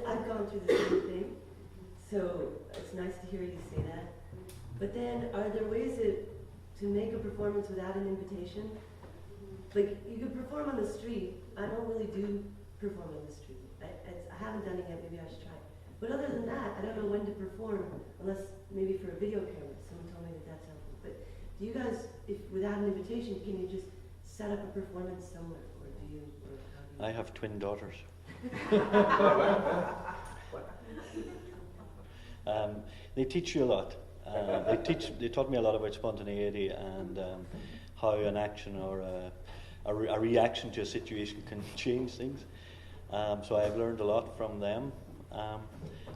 I've gone through the same thing, so it's nice to hear you say that. But then, are there ways to make a performance without an invitation? Like, you could perform on the street. I don't really do perform on the street. I haven't done it yet, maybe I should try. But other than that, I don't know when to perform, unless maybe for a video camera. Someone told me that that's helpful. But do you guys, if without an invitation, can you just set up a performance somewhere? Or do you, or how do you? I have twin daughters. They teach you a lot. They taught me a lot about spontaneity and how an action or a reaction to a situation can change things. So I've learned a lot from them.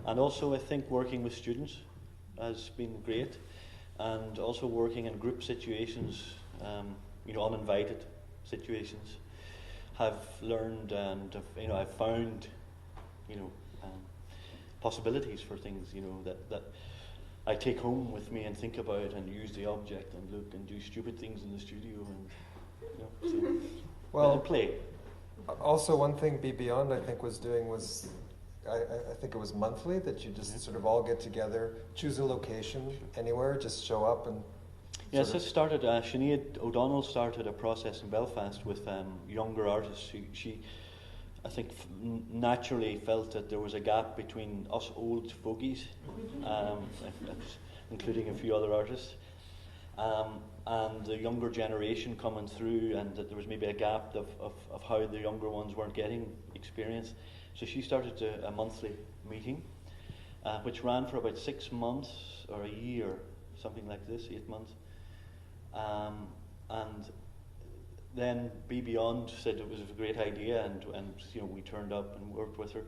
And also I think working with students has been great. And also working in group situations, uninvited situations, have learned and I've found, possibilities for things, that I take home with me and think about and use the object and look and do stupid things in the studio and, well, play. Also, one thing Be Beyond I think was doing was, I think it was monthly, that you just sort of all get together, choose a location anywhere, just show up and. Yes, it started. Sinead O'Donnell started a process in Belfast with younger artists. She I think, naturally felt that there was a gap between us old fogies, including a few other artists, and the younger generation coming through, and that there was maybe a gap of how the younger ones weren't getting experience. So she started a monthly meeting, which ran for about 6 months or a year, something like this, 8 months. And then Be Beyond said it was a great idea, and we turned up and worked with her,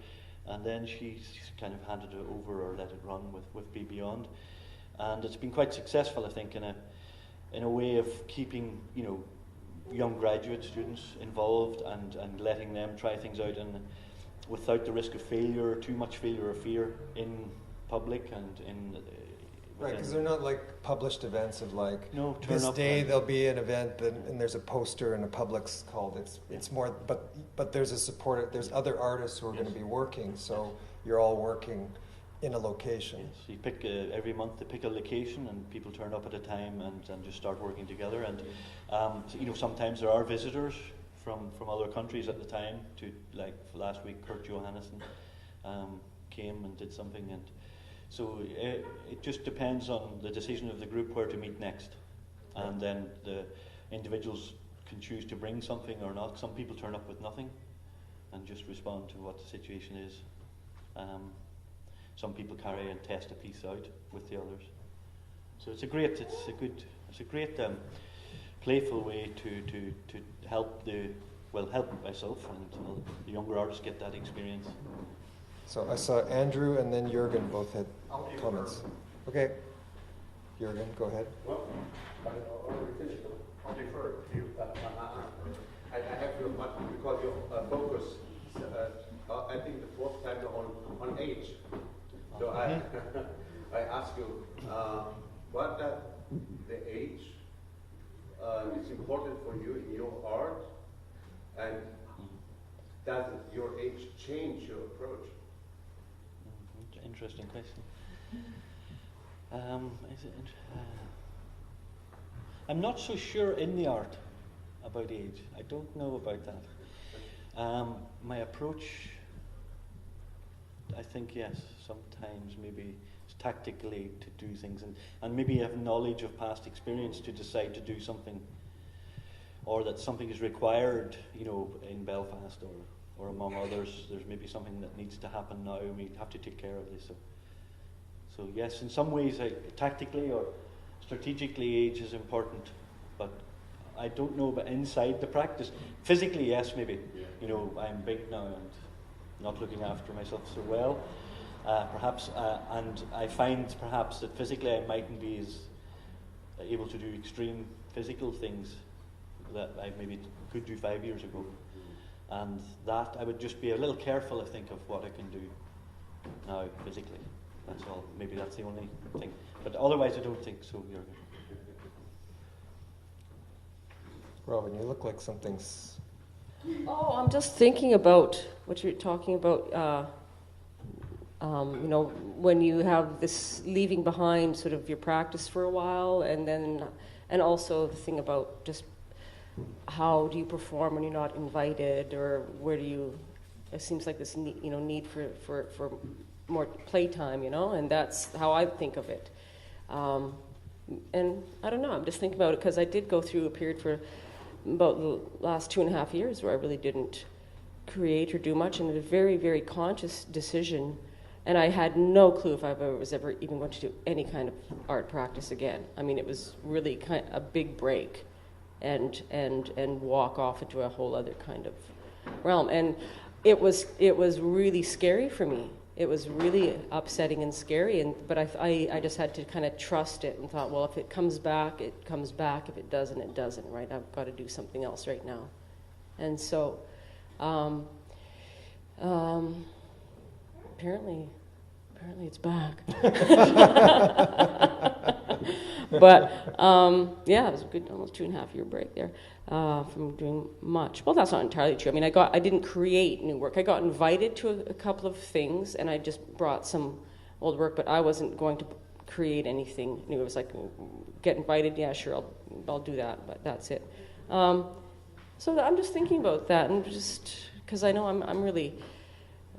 and then she kind of handed it over or let it run with Be Beyond, and it's been quite successful, I think, in a way of keeping young graduate students involved and letting them try things out, and without the risk of failure, too much failure or fear in public and in. Right, because they're not like published events of like, no, this day there'll be an event and there's a poster and a public's called. It's more, but there's a support. There's other artists who are going to be working, so you're all working in a location. Yes, you pick every month. They pick a location and people turn up at a time and just start working together. And sometimes there are visitors from other countries at the time. To like last week, Kurt Johannesson came and did something and. So it just depends on the decision of the group where to meet next, and then the individuals can choose to bring something or not. Some people turn up with nothing and just respond to what the situation is. Some people carry and test a piece out with the others. So it's a great playful way to help help myself and the younger artists get that experience. So I saw Andrew and then Jürgen both had comments. Okay, Jürgen, go ahead. Well, I'll defer to you. I have to, because your focus, I think the fourth time on age. So I ask you, what the age is important for you in your art, and does your age change your approach? Interesting question. I'm not so sure in the art about age. I don't know about that. My approach, I think, yes, sometimes maybe it's tactically to do things and maybe have knowledge of past experience to decide to do something, or that something is required, in Belfast or among others. There's maybe something that needs to happen now, and we have to take care of this. So yes, in some ways, tactically or strategically, age is important, but I don't know about inside the practice. Physically, yes, maybe. I'm big now and not looking after myself so well, perhaps, and I find perhaps that physically I mightn't be as able to do extreme physical things that I maybe could do 5 years ago. And that I would just be a little careful, I think, of what I can do now physically. That's all. Maybe that's the only thing. But otherwise, I don't think so, Jürgen. Robin, you look like something's. Oh, I'm just thinking about what you're talking about. You know, when you have this leaving behind sort of your practice for a while, and also the thing about just how do you perform when you're not invited, or where do you? It seems like this need for more playtime, you know, and that's how I think of it. And I don't know, I'm just thinking about it because I did go through a period for about the last 2.5 years where I really didn't create or do much, and it was a very, very conscious decision. And I had no clue if I was ever even going to do any kind of art practice again. I mean, it was really kind of a big break, and walk off into a whole other kind of realm. And it was really scary for me. It was really upsetting and scary. But I just had to kind of trust it and thought, well, if it comes back, it comes back. If it doesn't, it doesn't. Right? I've got to do something else right now. And so. Apparently it's back. But yeah, it was a good almost 2.5 year break there from doing much. Well, that's not entirely true. I mean, I didn't create new work. I got invited to a couple of things, and I just brought some old work, but I wasn't going to create anything new. It was like, get invited, yeah, sure, I'll do that, but that's it. So I'm just thinking about that, and just because I know I'm really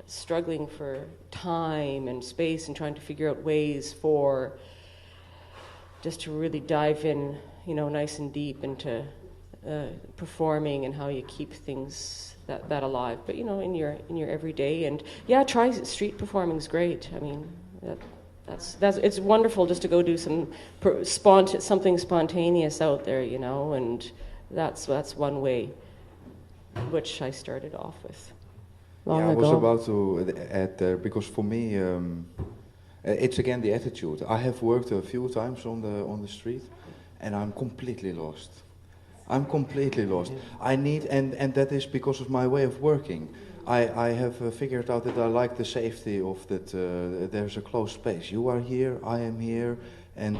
struggling for time and space and trying to figure out ways for just to really dive in, you know, nice and deep into performing and how you keep things that alive. But you know, in your everyday, and yeah, try street performing is great. I mean, that's it's wonderful just to go do something spontaneous out there, you know, and that's one way which I started off with. Yeah, I was about to add there, because for me, it's again the attitude. I have worked a few times on the street, and I'm completely lost. I'm completely lost. I need, and that is because of my way of working. I have figured out that I like the safety of that. There's a closed space. You are here, I am here, and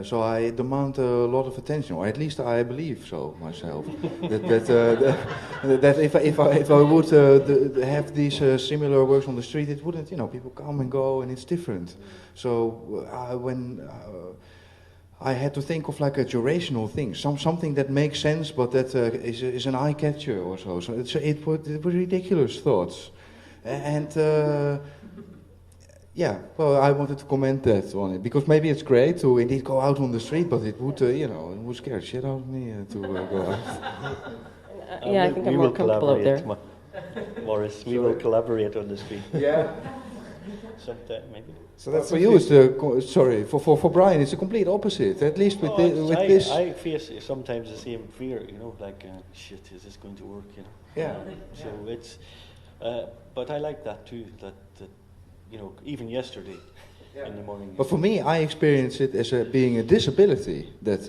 so I demand a lot of attention, or at least I believe so myself. that if I would have these similar works on the street, it wouldn't. You know, people come and go, and it's different. So when I had to think of like a durational thing, something that makes sense, but that is an eye catcher or so. So it were ridiculous thoughts, and. Yeah, well, I wanted to comment that on it, because maybe it's great to indeed go out on the street, but it would, it would scare the shit out of me to go out. Yeah, I think I'm more comfortable out there. Maurice, we will collaborate on the street. Yeah. Sometime, maybe. So that's for you, it's for Brian, it's a complete opposite. At least with this. I face sometimes the same fear, you know, like shit, is this going to work? You know. Yeah. So it's, but I like that too. That you know, even yesterday in the morning. But for me, I experience it as being a disability, that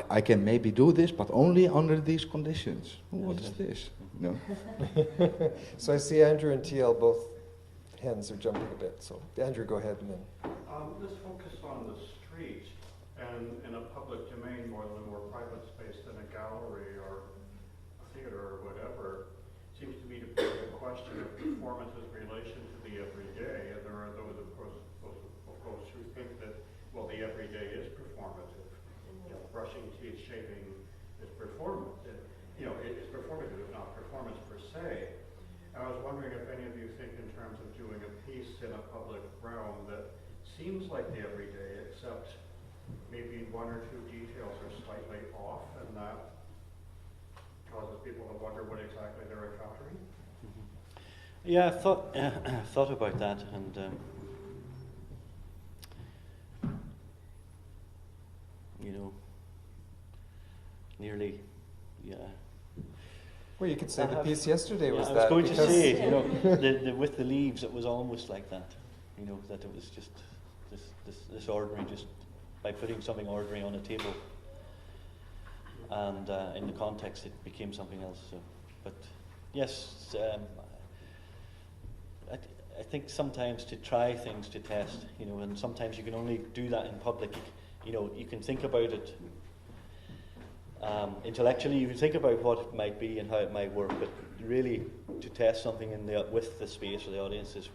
I can maybe do this, but only under these conditions. What is this? No. So I see Andrew and TL, both hands are jumping a bit. So Andrew, go ahead and then. This focus on the street and in a public domain more than a more private space than a gallery or a theater or whatever seems to me to be a question of performance's relation to the everyday. And there are those, of course, who think that, well, the everyday is performative. You know, brushing teeth, shaving is performative. You know, it's performative, if not performance per se. And I was wondering if any of you think in terms of doing a piece in a public realm that seems like the everyday, except maybe one or two details are slightly off, and that causes people to wonder what exactly they're encountering. Yeah, I thought about that, and you know, nearly, yeah. Well, you could say the piece yesterday was that. I was going to say, you know, with the leaves, it was almost like that. You know, that it was just this ordinary, just by putting something ordinary on a table, and in the context, it became something else. So, but yes, I think sometimes to try things to test, you know, and sometimes you can only do that in public. You know, you can think about it. Intellectually, you can think about what it might be and how it might work, but really to test something with the space or the audience is